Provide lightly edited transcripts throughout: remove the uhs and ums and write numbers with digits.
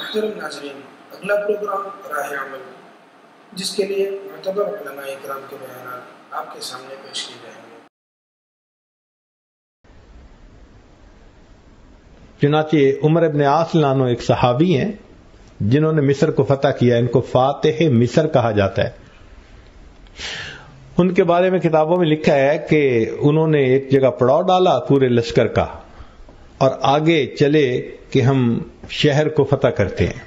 محترم ناظرین، اگلا پروگرام راہ عمل، جس کے لیے معتبر علماء اکرام کے بیانات آپ کے سامنے پیش کیے جائیں گے۔ چنانچہ عمر ابن عاص لانو ایک صحابی ہیں جنہوں نے مصر کو فتح کیا، ان کو فاتح مصر کہا جاتا ہے۔ ان کے بارے میں کتابوں میں لکھا ہے کہ انہوں نے ایک جگہ پڑاؤ ڈالا پورے لشکر کا اور آگے چلے کہ ہم شہر کو فتح کرتے ہیں۔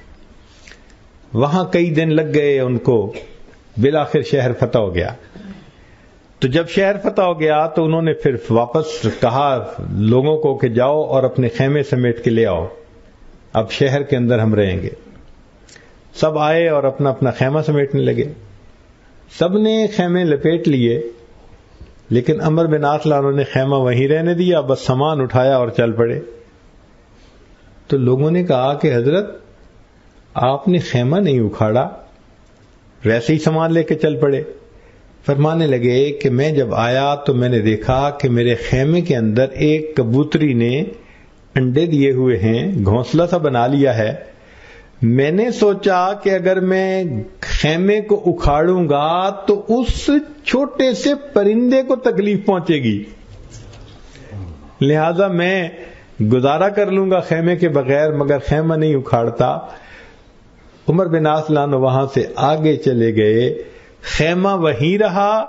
وہاں کئی دن لگ گئے ان کو، بالآخر شہر فتح ہو گیا۔ تو جب شہر فتح ہو گیا تو انہوں نے پھر واپس کہا لوگوں کو کہ جاؤ اور اپنے خیمے سمیٹ کے لے آؤ، اب شہر کے اندر ہم رہیں گے۔ سب آئے اور اپنا اپنا خیمہ سمیٹنے لگے، سب نے خیمے لپیٹ لیے، لیکن عمر بن عاص انہوں نے خیمہ وہیں رہنے دیا، بس سامان اٹھایا اور چل پڑے۔ تو لوگوں نے کہا کہ حضرت آپ نے خیمہ نہیں اکھاڑا، ویسے ہی سامان لے کے چل پڑے۔ فرمانے لگے کہ میں جب آیا تو میں نے دیکھا کہ میرے خیمے کے اندر ایک کبوتری نے انڈے دیے ہوئے ہیں، گھونسلہ سا بنا لیا ہے۔ میں نے سوچا کہ اگر میں خیمے کو اکھاڑوں گا تو اس چھوٹے سے پرندے کو تکلیف پہنچے گی، لہذا میں گزارا کر لوں گا خیمے کے بغیر، مگر خیمہ نہیں اکھاڑتا۔ عمر بن عاص وہاں سے آگے چلے گئے، خیمہ وہیں رہا،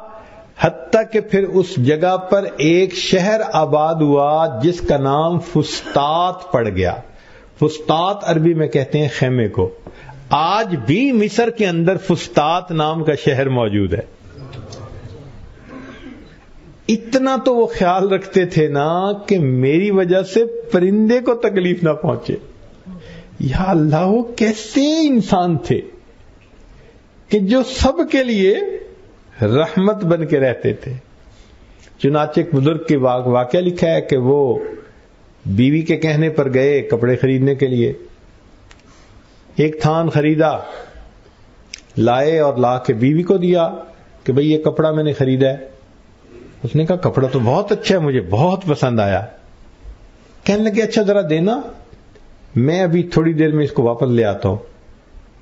حتیٰ کہ پھر اس جگہ پر ایک شہر آباد ہوا جس کا نام فسطاط پڑ گیا۔ فسطاط عربی میں کہتے ہیں خیمے کو۔ آج بھی مصر کے اندر فسطاط نام کا شہر موجود ہے۔ اتنا تو وہ خیال رکھتے تھے نا کہ میری وجہ سے پرندے کو تکلیف نہ پہنچے۔ یا اللہ، وہ کیسے انسان تھے کہ جو سب کے لیے رحمت بن کے رہتے تھے۔ چنانچہ ایک بزرگ کے واقعہ لکھا ہے کہ وہ بیوی کے کہنے پر گئے کپڑے خریدنے کے لیے، ایک تھان خریدا، لائے اور لا کے بیوی کو دیا کہ بھئی یہ کپڑا میں نے خریدا ہے۔ اس نے کہا کپڑا تو بہت اچھا ہے، مجھے بہت پسند آیا۔ کہنے لگے اچھا ذرا دینا، میں ابھی تھوڑی دیر میں اس کو واپس لے آتا ہوں۔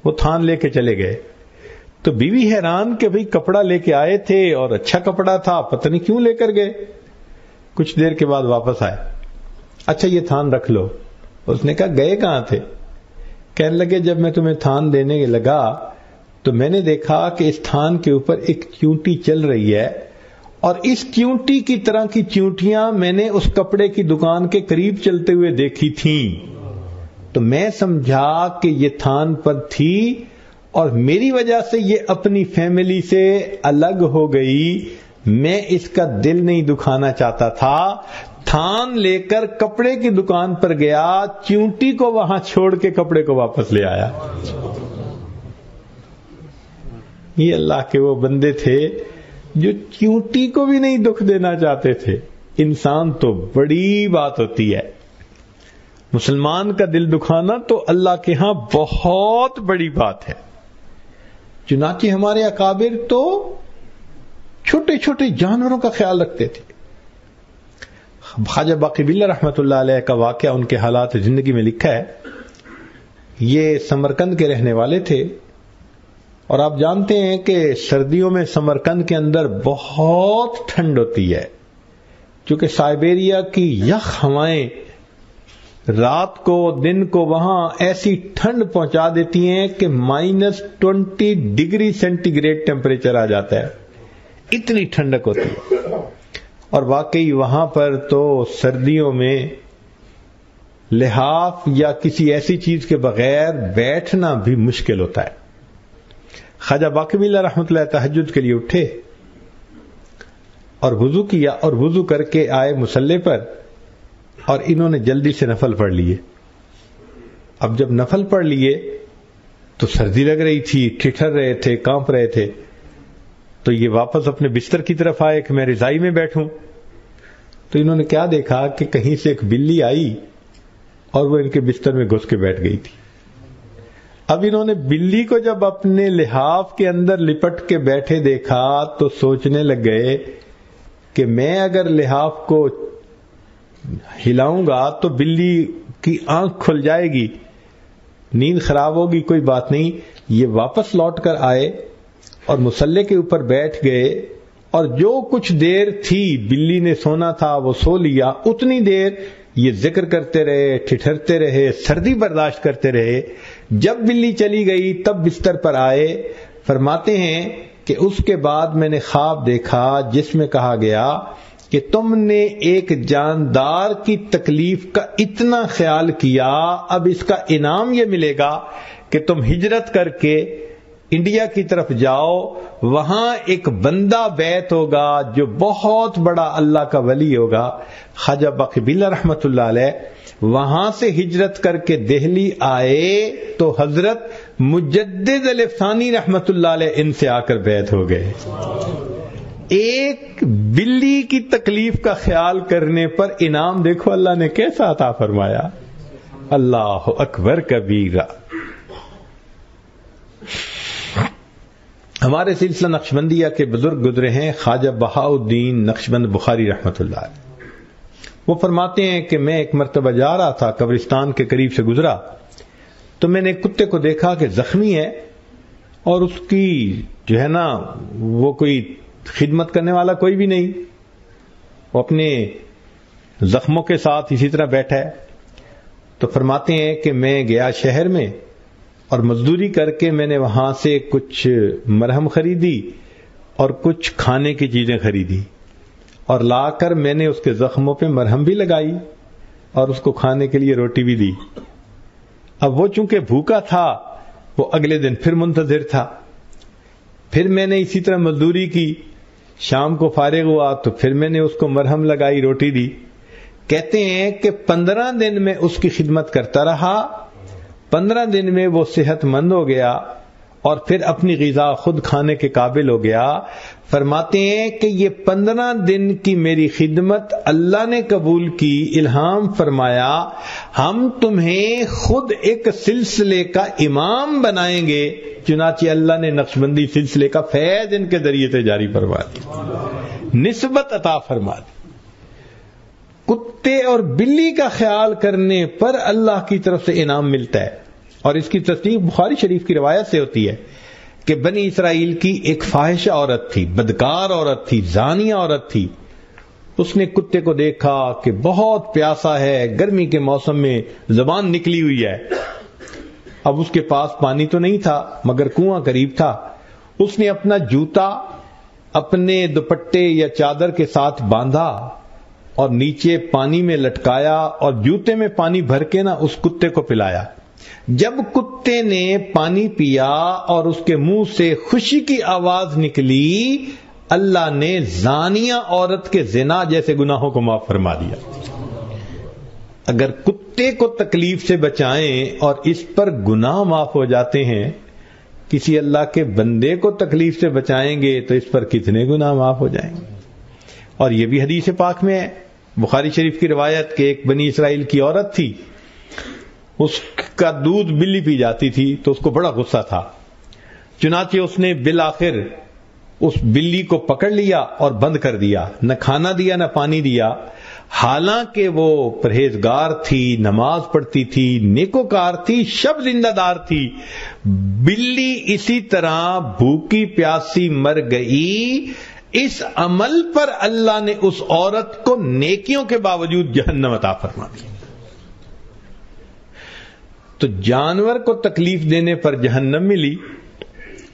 وہ تھان لے کے چلے گئے تو بیوی حیران کہ بھئی کپڑا لے کے آئے تھے اور اچھا کپڑا تھا، پتہ نہیں کیوں لے کر گئے۔ کچھ دیر کے بعد واپس آئے، اچھا یہ تھان رکھ لو۔ اس نے کہا گئے کہاں تھے؟ کہنے لگے جب میں تمہیں تھان دینے لگا تو میں نے دیکھا کہ اس تھان کے اوپر ایک چیونٹی چل رہی ہے، اور اس چیونٹی کی طرح کی چیونٹیاں میں نے اس کپڑے کی دکان کے قریب چلتے ہوئے دیکھی تھیں، تو میں سمجھا کہ یہ تھان پر تھی اور میری وجہ سے یہ اپنی فیملی سے الگ ہو گئی۔ میں اس کا دل نہیں دکھانا چاہتا تھا، تھان لے کر کپڑے کی دکان پر گیا، چیونٹی کو وہاں چھوڑ کے کپڑے کو واپس لے آیا۔ یہ اللہ کے وہ بندے تھے جو چیونٹی کو بھی نہیں دکھ دینا چاہتے تھے۔ انسان تو بڑی بات ہوتی ہے، مسلمان کا دل دکھانا تو اللہ کے ہاں بہت بڑی بات ہے۔ چنانچہ ہمارے اکابر تو چھوٹے چھوٹے جانوروں کا خیال رکھتے تھے۔ خواجہ باقی باللہ رحمۃ اللہ علیہ کا واقعہ ان کے حالات زندگی میں لکھا ہے۔ یہ سمرقند کے رہنے والے تھے، اور آپ جانتے ہیں کہ سردیوں میں سمرقند کے اندر بہت ٹھنڈ ہوتی ہے، چونکہ سائبیریا کی یخ ہوائیں رات کو دن کو وہاں ایسی ٹھنڈ پہنچا دیتی ہیں کہ -20 ڈگری سینٹی گریڈ ٹیمپریچر آ جاتا ہے، اتنی ٹھنڈک ہوتی ہے۔ اور واقعی وہاں پر تو سردیوں میں لحاف یا کسی ایسی چیز کے بغیر بیٹھنا بھی مشکل ہوتا ہے۔ خواجہ باقی باللہ رحمۃ اللہ تہجد کے لیے اٹھے اور وضو کیا، اور وضو کر کے آئے مصلی پر، اور انہوں نے جلدی سے نفل پڑھ لیے۔ اب جب نفل پڑھ لیے تو سردی لگ رہی تھی، ٹھٹھر رہے تھے، کانپ رہے تھے، تو یہ واپس اپنے بستر کی طرف آئے کہ میں رضائی میں بیٹھوں۔ تو انہوں نے کیا دیکھا کہ کہیں سے ایک بلی آئی اور وہ ان کے بستر میں گھس کے بیٹھ گئی تھی۔ اب انہوں نے بلی کو جب اپنے لحاف کے اندر لپٹ کے بیٹھے دیکھا تو سوچنے لگ گئے کہ میں اگر لحاف کو ہلاؤں گا تو بلی کی آنکھ کھل جائے گی، نیند خراب ہوگی کوئی بات نہیں، یہ واپس لوٹ کر آئے اور مصلی کے اوپر بیٹھ گئے اور جو کچھ دیر تھی بلی نے سونا تھا وہ سو لیا، اتنی دیر یہ ذکر کرتے رہے، ٹھٹھرتے رہے، سردی برداشت کرتے رہے۔ جب بلی چلی گئی تب بستر پر آئے، فرماتے ہیں کہ اس کے بعد میں نے خواب دیکھا جس میں کہا گیا کہ تم نے ایک جاندار کی تکلیف کا اتنا خیال کیا، اب اس کا انعام یہ ملے گا کہ تم ہجرت کر کے انڈیا کی طرف جاؤ، وہاں ایک بندہ بیت ہوگا جو بہت بڑا اللہ کا ولی ہوگا۔ خواجہ باقی بلّہ رحمت اللہ علیہ وہاں سے ہجرت کر کے دہلی آئے تو حضرت مجدد الف ثانی رحمت اللہ علیہ ان سے آ کر بیت ہو گئے۔ ایک بلی کی تکلیف کا خیال کرنے پر انعام دیکھو اللہ نے کیسا عطا فرمایا۔ اللہ اکبر کبیرہ۔ ہمارے سلسلہ نقشبندیہ کے بزرگ گزرے ہیں خواجہ بہاء الدین نقشبند بخاری رحمت اللہ علیہ۔ وہ فرماتے ہیں کہ میں ایک مرتبہ جا رہا تھا، قبرستان کے قریب سے گزرا تو میں نے ایک کتے کو دیکھا کہ زخمی ہے اور اس کی جو ہے نا وہ کوئی خدمت کرنے والا کوئی بھی نہیں، وہ اپنے زخموں کے ساتھ اسی طرح بیٹھا ہے۔ تو فرماتے ہیں کہ میں گیا شہر میں اور مزدوری کر کے میں نے وہاں سے کچھ مرہم خریدی اور کچھ کھانے کی چیزیں خریدی اور لا کر میں نے اس کے زخموں پہ مرہم بھی لگائی اور اس کو کھانے کے لیے روٹی بھی دی۔ اب وہ چونکہ بھوکا تھا وہ اگلے دن پھر منتظر تھا، پھر میں نے اسی طرح مزدوری کی، شام کو فارغ ہوا تو پھر میں نے اس کو مرہم لگائی، روٹی دی۔ کہتے ہیں کہ 15 دن میں اس کی خدمت کرتا رہا، 15 دن میں وہ صحت مند ہو گیا اور پھر اپنی غذا خود کھانے کے قابل ہو گیا۔ فرماتے ہیں کہ یہ 15 دن کی میری خدمت اللہ نے قبول کی، الہام فرمایا ہم تمہیں خود ایک سلسلے کا امام بنائیں گے، چنانچہ اللہ نے نقشبندی سلسلے کا فیض ان کے ذریعے سے جاری فرما دی، نسبت عطا فرما دی۔ کتے اور بلی کا خیال کرنے پر اللہ کی طرف سے انعام ملتا ہے، اور اس کی تصدیق بخاری شریف کی روایت سے ہوتی ہے کہ بنی اسرائیل کی ایک فاحشہ عورت تھی، بدکار عورت تھی، زانیہ عورت تھی۔ اس نے کتے کو دیکھا کہ بہت پیاسا ہے، گرمی کے موسم میں زبان نکلی ہوئی ہے، اب اس کے پاس پانی تو نہیں تھا مگر کنواں قریب تھا۔ اس نے اپنا جوتا اپنے دوپٹے یا چادر کے ساتھ باندھا اور نیچے پانی میں لٹکایا اور جوتے میں پانی بھر کے نا اس کتے کو پلایا۔ جب کتے نے پانی پیا اور اس کے منہ سے خوشی کی آواز نکلی، اللہ نے زانیہ عورت کے زنا جیسے گناہوں کو معاف فرما دیا۔ اگر کتے کو تکلیف سے بچائیں اور اس پر گناہ معاف ہو جاتے ہیں، کسی اللہ کے بندے کو تکلیف سے بچائیں گے تو اس پر کتنے گناہ معاف ہو جائیں گے۔ اور یہ بھی حدیث پاک میں ہے، بخاری شریف کی روایت کہ ایک بنی اسرائیل کی عورت تھی، اس کا دودھ بلی پی جاتی تھی تو اس کو بڑا غصہ تھا، چنانچہ اس نے بالآخر اس بلی کو پکڑ لیا اور بند کر دیا، نہ کھانا دیا نہ پانی دیا، حالانکہ وہ پرہیزگار تھی، نماز پڑھتی تھی، نیکوکار تھی، شب زندہ دار تھی۔ بلی اسی طرح بھوکی پیاسی مر گئی، اس عمل پر اللہ نے اس عورت کو نیکیوں کے باوجود جہنم عطا فرما دی۔ تو جانور کو تکلیف دینے پر جہنم ملی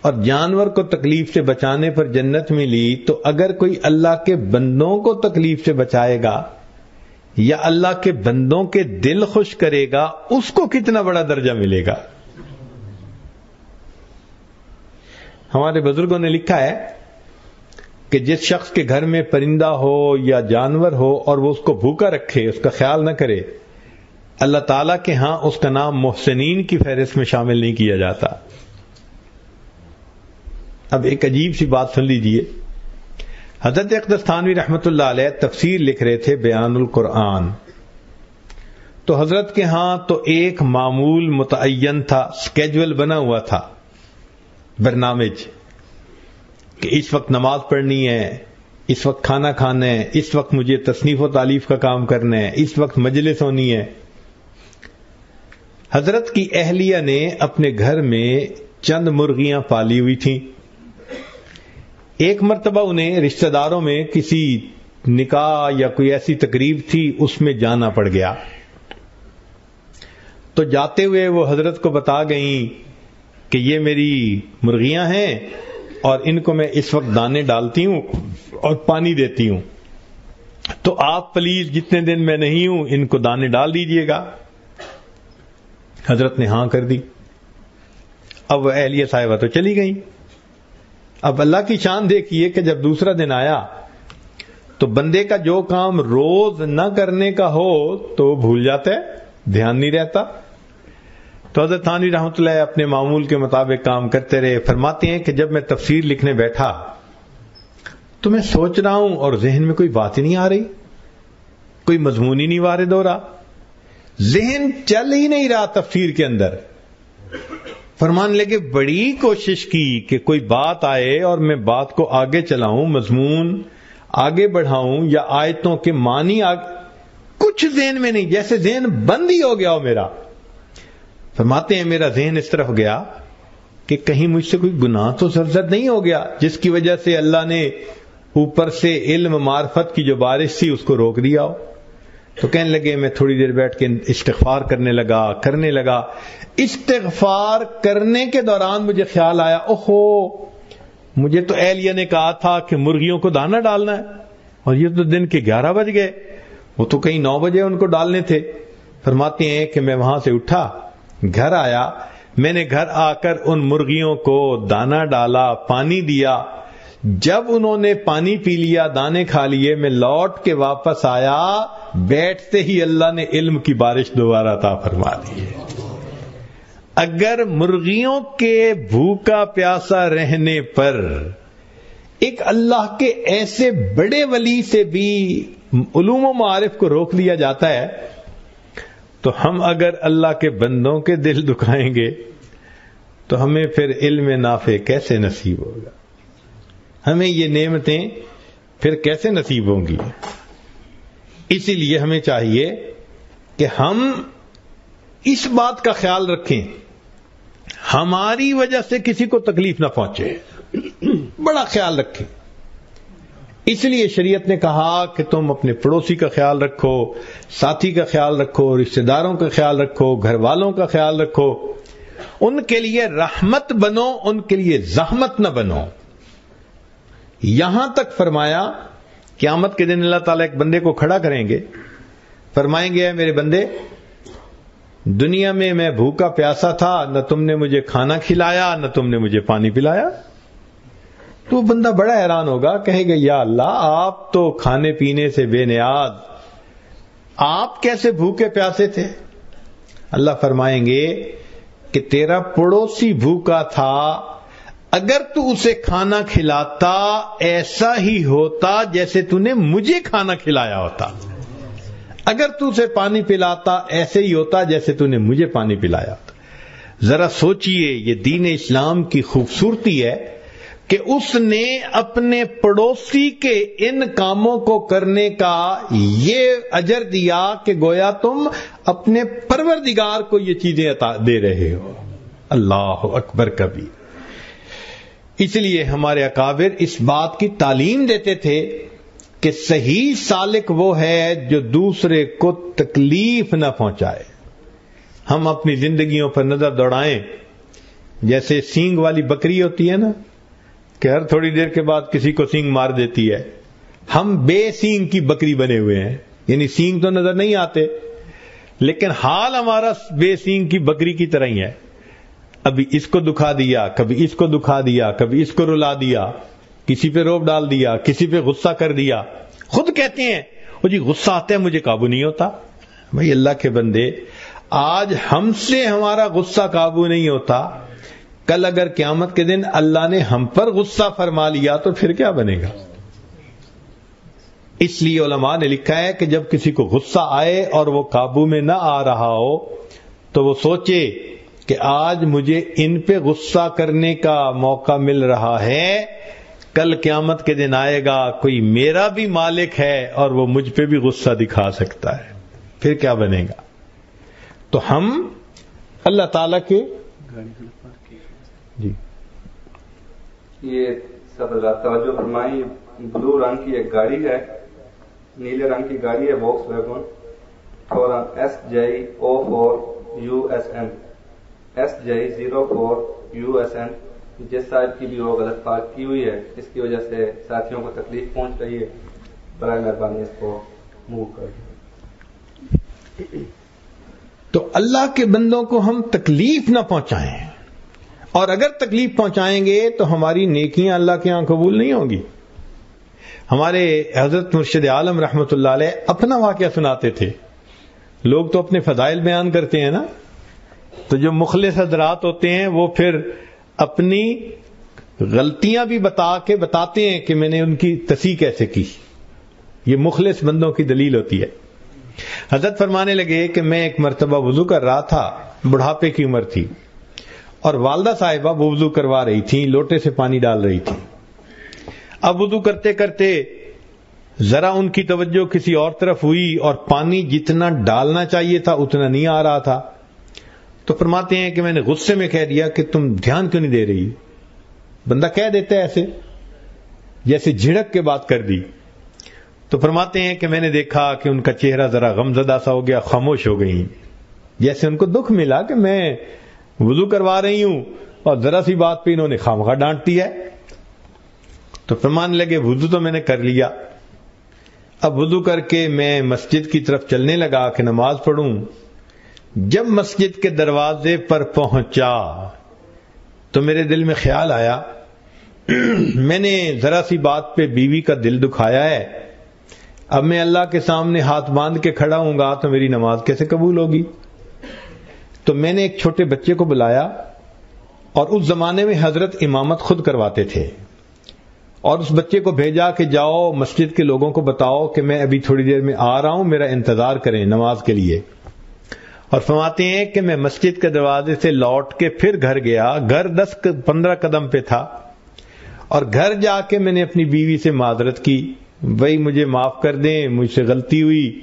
اور جانور کو تکلیف سے بچانے پر جنت ملی، تو اگر کوئی اللہ کے بندوں کو تکلیف سے بچائے گا یا اللہ کے بندوں کے دل خوش کرے گا، اس کو کتنا بڑا درجہ ملے گا۔ ہمارے بزرگوں نے لکھا ہے کہ جس شخص کے گھر میں پرندہ ہو یا جانور ہو اور وہ اس کو بھوکا رکھے، اس کا خیال نہ کرے، اللہ تعالیٰ کے ہاں اس کا نام محسنین کی فہرست میں شامل نہیں کیا جاتا۔ اب ایک عجیب سی بات سن لیجئے، حضرت اقدس تھانوی رحمت اللہ علیہ تفسیر لکھ رہے تھے بیان القرآن، تو حضرت کے ہاں تو ایک معمول متعین تھا، سکیجول بنا ہوا تھا، برنامج، کہ اس وقت نماز پڑھنی ہے، اس وقت کھانا کھانا ہے، اس وقت مجھے تصنیف و تالیف کا کام کرنا ہے، اس وقت مجلس ہونی ہے۔ حضرت کی اہلیہ نے اپنے گھر میں چند مرغیاں پالی ہوئی تھیں. ایک مرتبہ انہیں رشتہ داروں میں کسی نکاح یا کوئی ایسی تقریب تھی، اس میں جانا پڑ گیا. تو جاتے ہوئے وہ حضرت کو بتا گئیں کہ یہ میری مرغیاں ہیں اور ان کو میں اس وقت دانے ڈالتی ہوں اور پانی دیتی ہوں، تو آپ پلیز جتنے دن میں نہیں ہوں ان کو دانے ڈال دیجئے گا. حضرت نے ہاں کر دی. اب وہ اہلیہ صاحبہ تو چلی گئیں. اب اللہ کی شان دیکھیے کہ جب دوسرا دن آیا تو بندے کا جو کام روز نہ کرنے کا ہو تو وہ بھول جاتا ہے، دھیان نہیں رہتا. تو حضرت تھانوی رحمۃ اللہ اپنے معمول کے مطابق کام کرتے رہے. فرماتے ہیں کہ جب میں تفسیر لکھنے بیٹھا تو میں سوچ رہا ہوں اور ذہن میں کوئی بات ہی نہیں آ رہی، کوئی مضمون ہی نہیں وارد ہو رہا، ذہن چل ہی نہیں رہا تفسیر کے اندر. فرمان لگے بڑی کوشش کی کہ کوئی بات آئے اور میں بات کو آگے چلاؤں، مضمون آگے بڑھاؤں یا آیتوں کے معنی کچھ ذہن میں نہیں، جیسے ذہن بند ہی ہو گیا ہو میرا. فرماتے ہیں میرا ذہن اس طرف گیا کہ کہیں مجھ سے کوئی گناہ تو سرزد نہیں ہو گیا جس کی وجہ سے اللہ نے اوپر سے علم معرفت کی جو بارش تھی اس کو روک دیا ہو. تو کہنے لگے میں تھوڑی دیر بیٹھ کے استغفار کرنے لگا. استغفار کرنے کے دوران مجھے خیال آیا اوہو مجھے تو اہلیہ نے کہا تھا کہ مرغیوں کو دانا ڈالنا ہے اور یہ تو دن کے 11 بج گئے، وہ تو کہیں 9 بجے ان کو ڈالنے تھے. فرماتے ہیں کہ میں وہاں سے اٹھا، گھر آیا، میں نے گھر آ کر ان مرغیوں کو دانا ڈالا، پانی دیا. جب انہوں نے پانی پی لیا، دانے کھا لیے، میں لوٹ کے واپس آیا، بیٹھتے ہی اللہ نے علم کی بارش دوبارہ عطا فرما دی. اگر مرغیوں کے بھوکا پیاسا رہنے پر ایک اللہ کے ایسے بڑے ولی سے بھی علوم و معارف کو روک لیا جاتا ہے، تو ہم اگر اللہ کے بندوں کے دل دکھائیں گے تو ہمیں پھر علم نافع کیسے نصیب ہوگا؟ ہمیں یہ نعمتیں پھر کیسے نصیب ہوں گی؟ اسی لیے ہمیں چاہیے کہ ہم اس بات کا خیال رکھیں ہماری وجہ سے کسی کو تکلیف نہ پہنچے، بڑا خیال رکھیں. اس لیے شریعت نے کہا کہ تم اپنے پڑوسی کا خیال رکھو، ساتھی کا خیال رکھو، رشتہ داروں کا خیال رکھو، گھر والوں کا خیال رکھو، ان کے لیے رحمت بنو، ان کے لیے زحمت نہ بنو. یہاں تک فرمایا قیامت کے دن اللہ تعالیٰ ایک بندے کو کھڑا کریں گے، فرمائیں گے اے میرے بندے دنیا میں میں بھوکا پیاسا تھا، نہ تم نے مجھے کھانا کھلایا نہ تم نے مجھے پانی پلایا. تو وہ بندہ بڑا حیران ہوگا، کہے گا یا اللہ آپ تو کھانے پینے سے بے نیاز، آپ کیسے بھوکے پیاسے تھے؟ اللہ فرمائیں گے کہ تیرا پڑوسی بھوکا تھا، اگر تو اسے کھانا کھلاتا ایسا ہی ہوتا جیسے تو نے مجھے کھانا کھلایا ہوتا، اگر تو اسے پانی پلاتا ایسے ہی ہوتا جیسے تو نے مجھے پانی پلایا ہوتا. ذرا سوچئے یہ دین اسلام کی خوبصورتی ہے کہ اس نے اپنے پڑوسی کے ان کاموں کو کرنے کا یہ اجر دیا کہ گویا تم اپنے پروردگار کو یہ چیزیں عطا دے رہے ہو. اللہ اکبر کبیر. اس لیے ہمارے اکابر اس بات کی تعلیم دیتے تھے کہ صحیح سالک وہ ہے جو دوسرے کو تکلیف نہ پہنچائے. ہم اپنی زندگیوں پر نظر دوڑائیں، جیسے سینگ والی بکری ہوتی ہے نا کہ ہر تھوڑی دیر کے بعد کسی کو سینگ مار دیتی ہے. ہم بے سینگ کی بکری بنے ہوئے ہیں، یعنی سینگ تو نظر نہیں آتے لیکن حال ہمارا بے سینگ کی بکری کی طرح ہی ہے. ابھی اس کو دکھا دیا، کبھی اس کو دکھا دیا، کبھی اس کو رلا دیا، کسی پہ روب ڈال دیا، کسی پہ غصہ کر دیا. خود کہتے ہیں وہ جی غصہ آتا ہے مجھے قابو نہیں ہوتا. بھائی اللہ کے بندے، آج ہم سے ہمارا غصہ قابو نہیں ہوتا، کل اگر قیامت کے دن اللہ نے ہم پر غصہ فرما لیا تو پھر کیا بنے گا؟ اس لیے علماء نے لکھا ہے کہ جب کسی کو غصہ آئے اور وہ قابو میں نہ آ رہا ہو تو وہ سوچے کہ آج مجھے ان پہ غصہ کرنے کا موقع مل رہا ہے، کل قیامت کے دن آئے گا کوئی میرا بھی مالک ہے اور وہ مجھ پہ بھی غصہ دکھا سکتا ہے، پھر کیا بنے گا؟ تو ہم اللہ تعالیٰ کے جی یہ سب توجہ فرمائی، بلو رنگ کی ایک گاڑی ہے، نیلے رنگ کی گاڑی ہے ووکس ویگن، فورن SJ04USN SJ04USN، جس صاحب کی بھی وہ غلط پارک کی ہوئی ہے، اس کی وجہ سے ساتھیوں کو تکلیف پہنچ رہی ہے، برائے مہربانی اس کو موو کر دیں۔ تو اللہ کے بندوں کو ہم تکلیف نہ پہنچائیں، اور اگر تکلیف پہنچائیں گے تو ہماری نیکیاں اللہ کے یہاں قبول نہیں ہوں گی۔ ہمارے حضرت مرشد عالم رحمت اللہ علیہ اپنا واقعہ سناتے تھے۔ لوگ تو اپنے فضائل بیان کرتے ہیں نا، تو جو مخلص حضرات ہوتے ہیں وہ پھر اپنی غلطیاں بھی بتاتے ہیں کہ میں نے ان کی تصحیح کیسے کی۔ یہ مخلص بندوں کی دلیل ہوتی ہے۔ حضرت فرمانے لگے کہ میں ایک مرتبہ وضو کر رہا تھا، بڑھاپے کی عمر تھی، اور والدہ صاحبہ وہ وضو کروا رہی تھیں، لوٹے سے پانی ڈال رہی تھی۔ اب وضو کرتے کرتے ذرا ان کی توجہ کسی اور طرف ہوئی، اور پانی جتنا ڈالنا چاہیے تھا اتنا نہیں آ رہا تھا۔ تو فرماتے ہیں کہ میں نے غصے میں کہہ دیا کہ تم دھیان کیوں نہیں دے رہی؟ بندہ کہہ دیتا ہے ایسے، جیسے جھڑک کے بات کر دی۔ تو فرماتے ہیں کہ میں نے دیکھا کہ ان کا چہرہ ذرا غمزدہ سا ہو گیا، خاموش ہو گئی، جیسے ان کو دکھ ملا کہ میں وضو کروا رہی ہوں اور ذرا سی بات پہ انہوں نے خامخواہ ڈانٹ دیا ہے۔ تو فرمانے لگے وضو تو میں نے کر لیا، اب وضو کر کے میں مسجد کی طرف چلنے لگا کہ نماز پڑھوں۔ جب مسجد کے دروازے پر پہنچا تو میرے دل میں خیال آیا میں نے ذرا سی بات پہ بیوی کا دل دکھایا ہے، اب میں اللہ کے سامنے ہاتھ باندھ کے کھڑا ہوں گا تو میری نماز کیسے قبول ہوگی؟ تو میں نے ایک چھوٹے بچے کو بلایا، اور اس زمانے میں حضرت امامت خود کرواتے تھے، اور اس بچے کو بھیجا کہ جاؤ مسجد کے لوگوں کو بتاؤ کہ میں ابھی تھوڑی دیر میں آ رہا ہوں، میرا انتظار کریں نماز کے لیے۔ اور فرماتے ہیں کہ میں مسجد کے دروازے سے لوٹ کے پھر گھر گیا، گھر 10-15 قدم پہ تھا، اور گھر جا کے میں نے اپنی بیوی سے معذرت کی، بھائی مجھے معاف کر دیں، مجھ سے غلطی ہوئی،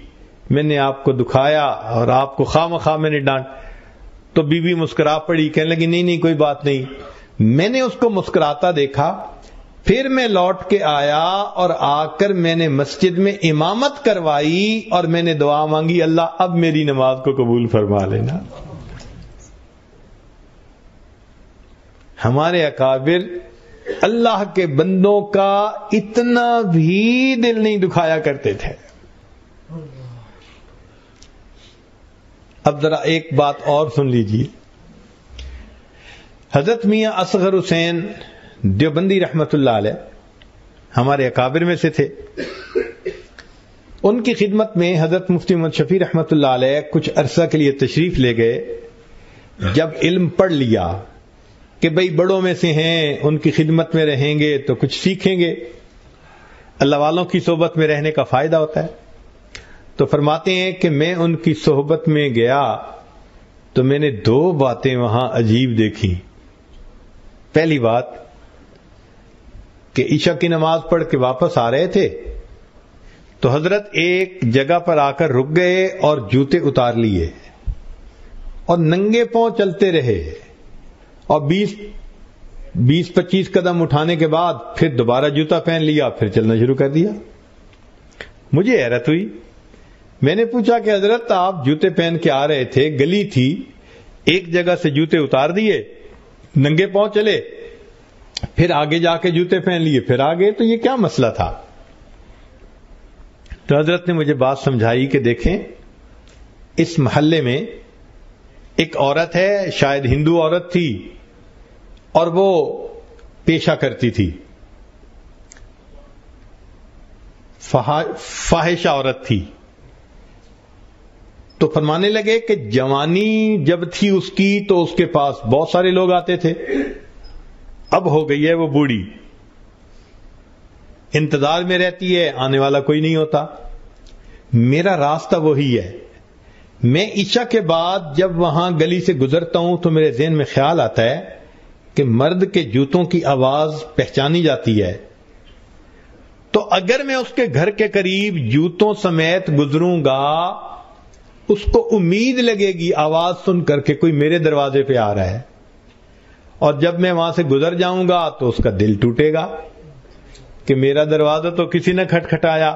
میں نے آپ کو دکھایا اور آپ کو خواہ میں نے ڈانٹ۔ تو بیوی مسکرا پڑی، کہنے لگی نہیں نہیں کوئی بات نہیں۔ میں نے اس کو مسکراتا دیکھا، پھر میں لوٹ کے آیا اور آ کر میں نے مسجد میں امامت کروائی، اور میں نے دعا مانگی اللہ اب میری نماز کو قبول فرما لینا۔ ہمارے اکابر اللہ کے بندوں کا اتنا بھی دل نہیں دکھایا کرتے تھے۔ اب ذرا ایک بات اور سن لیجیے۔ حضرت میاں اصغر حسین دیوبندی رحمت اللہ علیہ ہمارے اکابر میں سے تھے۔ ان کی خدمت میں حضرت مفتی محمد شفیع رحمت اللہ علیہ کچھ عرصہ کے لیے تشریف لے گئے۔ جب علم پڑھ لیا کہ بھئی بڑوں میں سے ہیں، ان کی خدمت میں رہیں گے تو کچھ سیکھیں گے، اللہ والوں کی صحبت میں رہنے کا فائدہ ہوتا ہے، تو فرماتے ہیں کہ میں ان کی صحبت میں گیا تو میں نے 2 باتیں وہاں عجیب دیکھی۔ پہلی بات کہ عشاء کی نماز پڑھ کے واپس آ رہے تھے تو حضرت ایک جگہ پر آ کر رک گئے اور جوتے اتار لیے اور ننگے پاؤں چلتے رہے، اور 20-25 قدم اٹھانے کے بعد پھر دوبارہ جوتا پہن لیا، پھر چلنا شروع کر دیا۔ مجھے حیرت ہوئی، میں نے پوچھا کہ حضرت آپ جوتے پہن کے آ رہے تھے، گلی تھی، ایک جگہ سے جوتے اتار دیے، ننگے پاؤں چلے، پھر آگے جا کے جوتے پہن لیے، پھر آگے، تو یہ کیا مسئلہ تھا؟ تو حضرت نے مجھے بات سمجھائی کہ دیکھیں اس محلے میں ایک عورت ہے، شاید ہندو عورت تھی، اور وہ پیشہ کرتی تھی، فاحشہ عورت تھی۔ تو فرمانے لگے کہ جوانی جب تھی اس کی تو اس کے پاس بہت سارے لوگ آتے تھے، اب ہو گئی ہے وہ بوڑھی، انتظار میں رہتی ہے، آنے والا کوئی نہیں ہوتا۔ میرا راستہ وہی ہے، میں عشاء کے بعد جب وہاں گلی سے گزرتا ہوں تو میرے ذہن میں خیال آتا ہے کہ مرد کے جوتوں کی آواز پہچانی جاتی ہے، تو اگر میں اس کے گھر کے قریب جوتوں سمیت گزروں گا اس کو امید لگے گی آواز سن کر کے کوئی میرے دروازے پہ آ رہا ہے، اور جب میں وہاں سے گزر جاؤں گا تو اس کا دل ٹوٹے گا کہ میرا دروازہ تو کسی نے کھٹکھٹایا.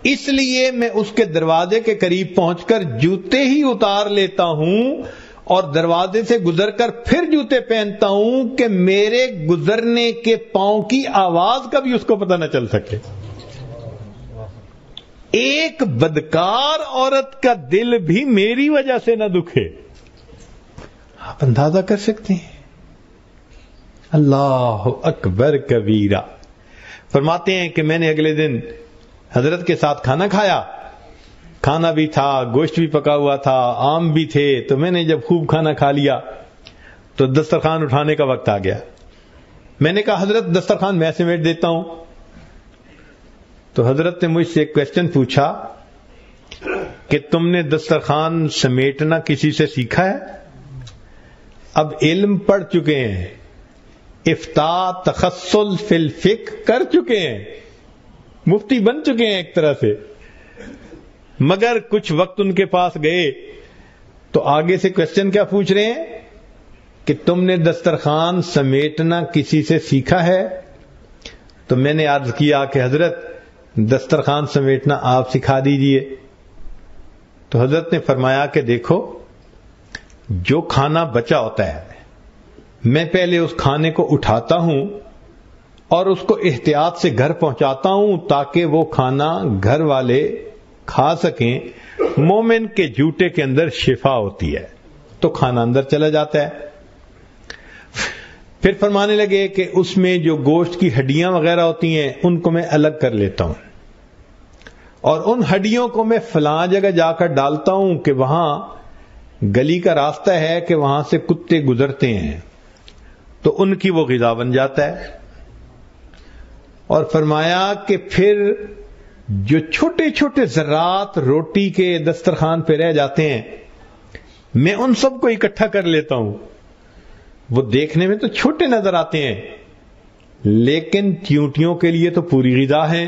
اس لیے میں اس کے دروازے کے قریب پہنچ کر جوتے ہی اتار لیتا ہوں اور دروازے سے گزر کر پھر جوتے پہنتا ہوں کہ میرے گزرنے کے پاؤں کی آواز کا بھی اس کو پتہ نہ چل سکے. ایک بدکار عورت کا دل بھی میری وجہ سے نہ دکھے. آپ اندازہ کر سکتے ہیں. اللہ اکبر کبیرہ. فرماتے ہیں کہ میں نے اگلے دن حضرت کے ساتھ کھانا کھایا، کھانا بھی تھا، گوشت بھی پکا ہوا تھا، آم بھی تھے. تو میں نے جب خوب کھانا کھا لیا تو دسترخوان اٹھانے کا وقت آ گیا. میں نے کہا حضرت دسترخوان میں سمیٹ دیتا ہوں. تو حضرت نے مجھ سے ایک کوشچن پوچھا کہ تم نے دسترخوان سمیٹنا کسی سے سیکھا ہے؟ اب علم پڑھ چکے ہیں، افتاء تخصص فی الفقہ کر چکے ہیں، مفتی بن چکے ہیں ایک طرح سے، مگر کچھ وقت ان کے پاس گئے تو آگے سے کوشچن کیا پوچھ رہے ہیں کہ تم نے دسترخوان سمیٹنا کسی سے سیکھا ہے؟ تو میں نے عرض کیا کہ حضرت دسترخوان سمیٹنا آپ سکھا دیجئے. تو حضرت نے فرمایا کہ دیکھو، جو کھانا بچا ہوتا ہے میں پہلے اس کھانے کو اٹھاتا ہوں اور اس کو احتیاط سے گھر پہنچاتا ہوں تاکہ وہ کھانا گھر والے کھا سکیں. مومن کے جوتے کے اندر شفا ہوتی ہے تو کھانا اندر چلا جاتا ہے. پھر فرمانے لگے کہ اس میں جو گوشت کی ہڈیاں وغیرہ ہوتی ہیں ان کو میں الگ کر لیتا ہوں اور ان ہڈیوں کو میں فلاں جگہ جا کر ڈالتا ہوں کہ وہاں گلی کا راستہ ہے کہ وہاں سے کتے گزرتے ہیں تو ان کی وہ غذا بن جاتا ہے. اور فرمایا کہ پھر جو چھوٹے چھوٹے ذرات روٹی کے دسترخوان پہ رہ جاتے ہیں میں ان سب کو اکٹھا کر لیتا ہوں. وہ دیکھنے میں تو چھوٹے نظر آتے ہیں لیکن چیونٹیوں کے لیے تو پوری غذا ہے.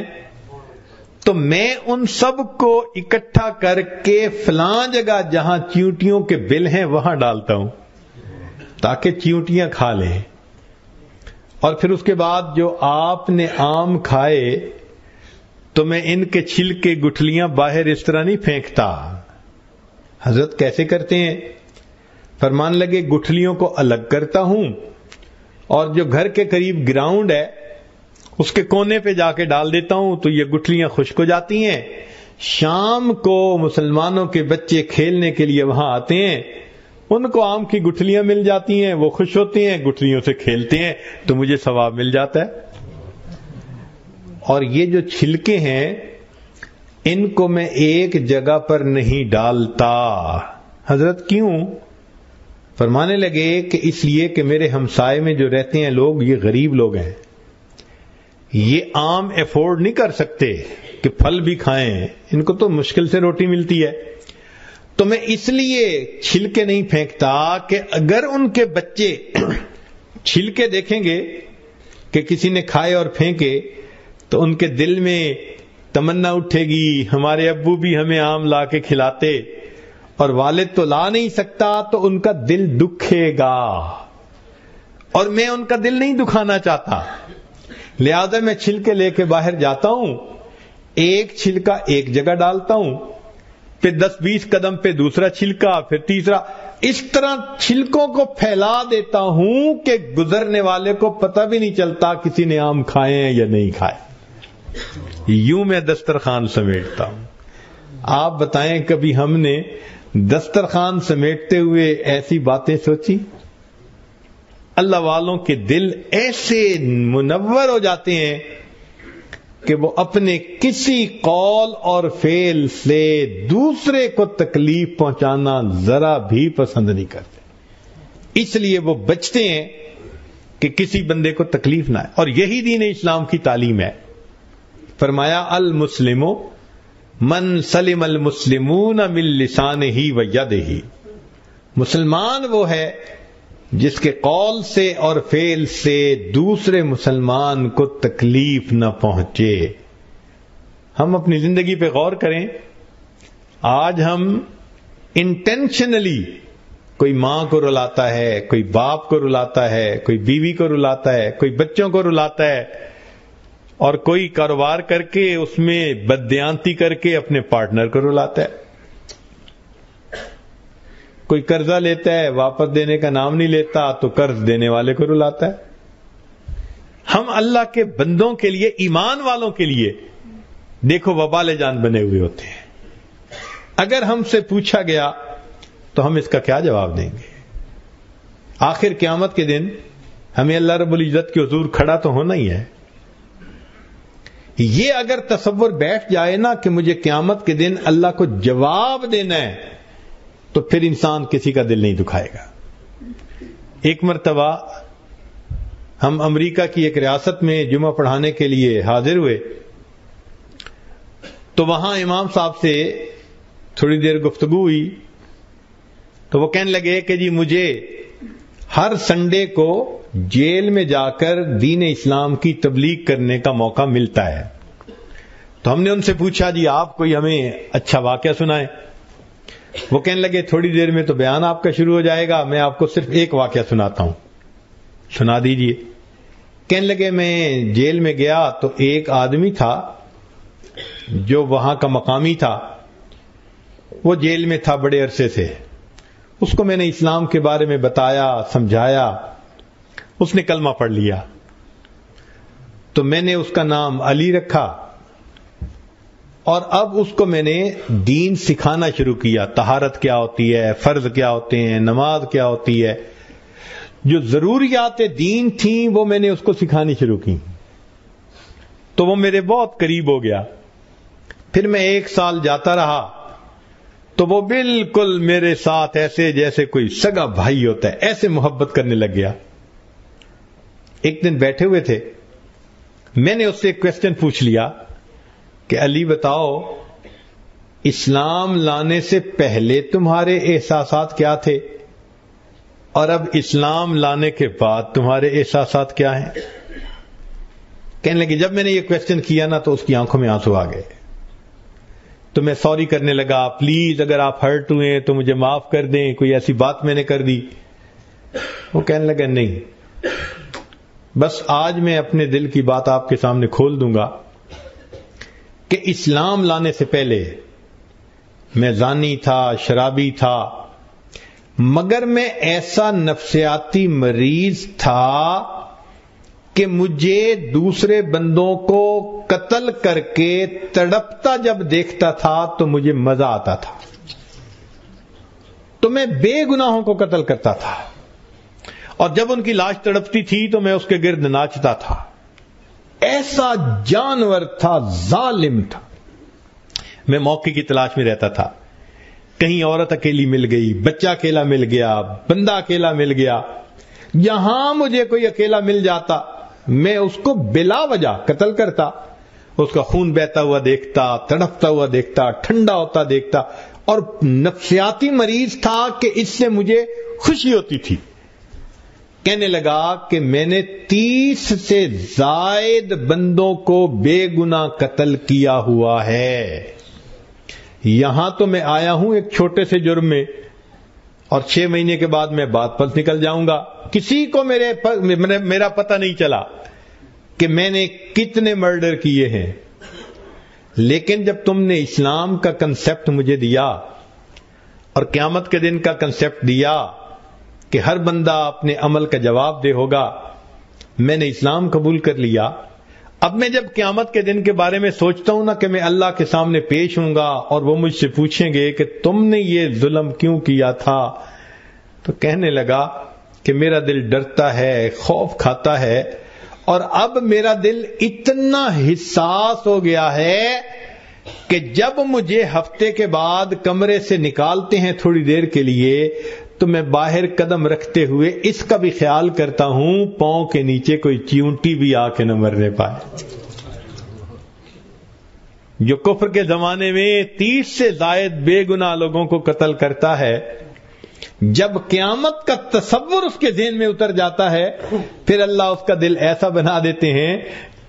تو میں ان سب کو اکٹھا کر کے فلاں جگہ جہاں چیونٹیوں کے بل ہیں وہاں ڈالتا ہوں تاکہ چیونٹیاں کھا لیں. اور پھر اس کے بعد جو آپ نے آم کھائے تو میں ان کے چھلکے گٹھلیاں باہر اس طرح نہیں پھینکتا. حضرت کیسے کرتے ہیں؟ فرمان لگے گٹھلیوں کو الگ کرتا ہوں اور جو گھر کے قریب گراؤنڈ ہے اس کے کونے پہ جا کے ڈال دیتا ہوں تو یہ گٹھلیاں خشک ہو جاتی ہیں. شام کو مسلمانوں کے بچے کھیلنے کے لیے وہاں آتے ہیں، ان کو آم کی گٹھلیاں مل جاتی ہیں، وہ خوش ہوتے ہیں، گٹھلیوں سے کھیلتے ہیں تو مجھے ثواب مل جاتا ہے. اور یہ جو چھلکے ہیں ان کو میں ایک جگہ پر نہیں ڈالتا. حضرت کیوں؟ فرمانے لگے کہ اس لیے کہ میرے ہمسائے میں جو رہتے ہیں لوگ یہ غریب لوگ ہیں، یہ آم افورڈ نہیں کر سکتے کہ پھل بھی کھائیں، ان کو تو مشکل سے روٹی ملتی ہے. تو میں اس لیے چھلکے نہیں پھینکتا کہ اگر ان کے بچے چھلکے دیکھیں گے کہ کسی نے کھائے اور پھینکے تو ان کے دل میں تمنا اٹھے گی ہمارے ابو بھی ہمیں آم لا کے کھلاتے، اور والد تو لا نہیں سکتا تو ان کا دل دکھے گا اور میں ان کا دل نہیں دکھانا چاہتا. لہذا میں چھلکے لے کے باہر جاتا ہوں، ایک چھلکا ایک جگہ ڈالتا ہوں، پھر 10-20 قدم پہ دوسرا چھلکا، پھر تیسرا، اس طرح چھلکوں کو پھیلا دیتا ہوں کہ گزرنے والے کو پتہ بھی نہیں چلتا کسی نے آم کھائے ہیں یا نہیں کھائے. یوں میں دسترخوان سمیٹتا ہوں. آپ بتائیں کبھی ہم نے دسترخوان سمیٹتے ہوئے ایسی باتیں سوچی؟ اللہ والوں کے دل ایسے منور ہو جاتے ہیں کہ وہ اپنے کسی قول اور فعل سے دوسرے کو تکلیف پہنچانا ذرا بھی پسند نہیں کرتے. اس لیے وہ بچتے ہیں کہ کسی بندے کو تکلیف نہ ہے. اور یہی دین اسلام کی تعلیم ہے. فرمایا المسلم من سلم المسلمون من لسانہ و یدہ. مسلمان وہ ہے جس کے قول سے اور فعل سے دوسرے مسلمان کو تکلیف نہ پہنچے. ہم اپنی زندگی پہ غور کریں. آج ہم انٹینشنلی کوئی ماں کو رلاتا ہے، کوئی باپ کو رلاتا ہے، کوئی بیوی کو رلاتا ہے، کوئی بچوں کو رلاتا ہے، اور کوئی کاروبار کر کے اس میں بددیانتی کر کے اپنے پارٹنر کو رلاتا ہے، کوئی قرضہ لیتا ہے واپس دینے کا نام نہیں لیتا تو قرض دینے والے کو رلاتا ہے۔ ہم اللہ کے بندوں کے لیے، ایمان والوں کے لیے دیکھو وبال جان بنے ہوئے ہوتے ہیں۔ اگر ہم سے پوچھا گیا تو ہم اس کا کیا جواب دیں گے؟ آخر قیامت کے دن ہمیں اللہ رب العزت کے حضور کھڑا تو ہونا ہی ہے۔ یہ اگر تصور بیٹھ جائے نا کہ مجھے قیامت کے دن اللہ کو جواب دینا ہے، تو پھر انسان کسی کا دل نہیں دکھائے گا۔ ایک مرتبہ ہم امریکہ کی ایک ریاست میں جمعہ پڑھانے کے لیے حاضر ہوئے، تو وہاں امام صاحب سے تھوڑی دیر گفتگو ہوئی، تو وہ کہنے لگے کہ جی مجھے ہر سنڈے کو جیل میں جا کر دین اسلام کی تبلیغ کرنے کا موقع ملتا ہے۔ تو ہم نے ان سے پوچھا جی آپ کوئی ہمیں اچھا واقعہ سنائیں۔ وہ کہنے لگے تھوڑی دیر میں تو بیان آپ کا شروع ہو جائے گا، میں آپ کو صرف ایک واقعہ سناتا ہوں، سنا دیجئے۔ کہنے لگے میں جیل میں گیا تو ایک آدمی تھا جو وہاں کا مقامی تھا، وہ جیل میں تھا بڑے عرصے سے، اس کو میں نے اسلام کے بارے میں بتایا، سمجھایا، اس نے کلمہ پڑھ لیا، تو میں نے اس کا نام علی رکھا، اور اب اس کو میں نے دین سکھانا شروع کیا، طہارت کیا ہوتی ہے، فرض کیا ہوتے ہیں، نماز کیا ہوتی ہے، جو ضروریات دین تھیں وہ میں نے اس کو سکھانی شروع کی، تو وہ میرے بہت قریب ہو گیا۔ پھر میں 1 سال جاتا رہا تو وہ بالکل میرے ساتھ ایسے جیسے کوئی سگا بھائی ہوتا ہے، ایسے محبت کرنے لگ گیا۔ ایک دن بیٹھے ہوئے تھے، میں نے اس سے ایک کوسچن پوچھ لیا کہ علی بتاؤ اسلام لانے سے پہلے تمہارے احساسات کیا تھے اور اب اسلام لانے کے بعد تمہارے احساسات کیا ہیں؟ کہنے لگے جب میں نے یہ کوسچن کیا نا تو اس کی آنکھوں میں آنسو آ گئے، تو میں سوری کرنے لگا، پلیز اگر آپ ہرٹ ہوئے تو مجھے معاف کر دیں، کوئی ایسی بات میں نے کر دی۔ وہ کہنے لگا نہیں، بس آج میں اپنے دل کی بات آپ کے سامنے کھول دوں گا کہ اسلام لانے سے پہلے میں زانی تھا، شرابی تھا، مگر میں ایسا نفسیاتی مریض تھا کہ مجھے دوسرے بندوں کو قتل کر کے تڑپتا جب دیکھتا تھا تو مجھے مزہ آتا تھا، تو میں بے گناہوں کو قتل کرتا تھا، اور جب ان کی لاش تڑپتی تھی تو میں اس کے گرد ناچتا تھا۔ ایسا جانور تھا، ظالم تھا۔ میں موقع کی تلاش میں رہتا تھا، کہیں عورت اکیلی مل گئی، بچہ اکیلا مل گیا، بندہ اکیلا مل گیا، یہاں مجھے کوئی اکیلا مل جاتا میں اس کو بلا وجہ قتل کرتا، اس کا خون بہتا ہوا دیکھتا، تڑپتا ہوا دیکھتا، ٹھنڈا ہوتا دیکھتا، اور نفسیاتی مریض تھا کہ اس سے مجھے خوشی ہوتی تھی۔ کہنے لگا کہ میں نے 30 سے زائد بندوں کو بے گناہ قتل کیا ہوا ہے، یہاں تو میں آیا ہوں ایک چھوٹے سے جرم میں، اور 6 مہینے کے بعد میں بات پر نکل جاؤں گا، کسی کو میرا پتہ نہیں چلا کہ میں نے کتنے مرڈر کیے ہیں۔ لیکن جب تم نے اسلام کا کنسپٹ مجھے دیا اور قیامت کے دن کا کنسپٹ دیا کہ ہر بندہ اپنے عمل کا جواب دے ہوگا، میں نے اسلام قبول کر لیا۔ اب میں جب قیامت کے دن کے بارے میں سوچتا ہوں نا کہ میں اللہ کے سامنے پیش ہوں گا اور وہ مجھ سے پوچھیں گے کہ تم نے یہ ظلم کیوں کیا تھا، تو کہنے لگا کہ میرا دل ڈرتا ہے، خوف کھاتا ہے، اور اب میرا دل اتنا حساس ہو گیا ہے کہ جب مجھے ہفتے کے بعد کمرے سے نکالتے ہیں تھوڑی دیر کے لیے تو میں باہر قدم رکھتے ہوئے اس کا بھی خیال کرتا ہوں پاؤں کے نیچے کوئی چیونٹی بھی آ کے نہ مرنے پائے۔ جو کفر کے زمانے میں 30 سے زائد بے گناہ لوگوں کو قتل کرتا ہے، جب قیامت کا تصور اس کے ذہن میں اتر جاتا ہے، پھر اللہ اس کا دل ایسا بنا دیتے ہیں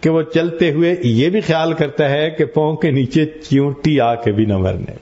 کہ وہ چلتے ہوئے یہ بھی خیال کرتا ہے کہ پاؤں کے نیچے چیونٹی آ کے بھی نہ مرنے۔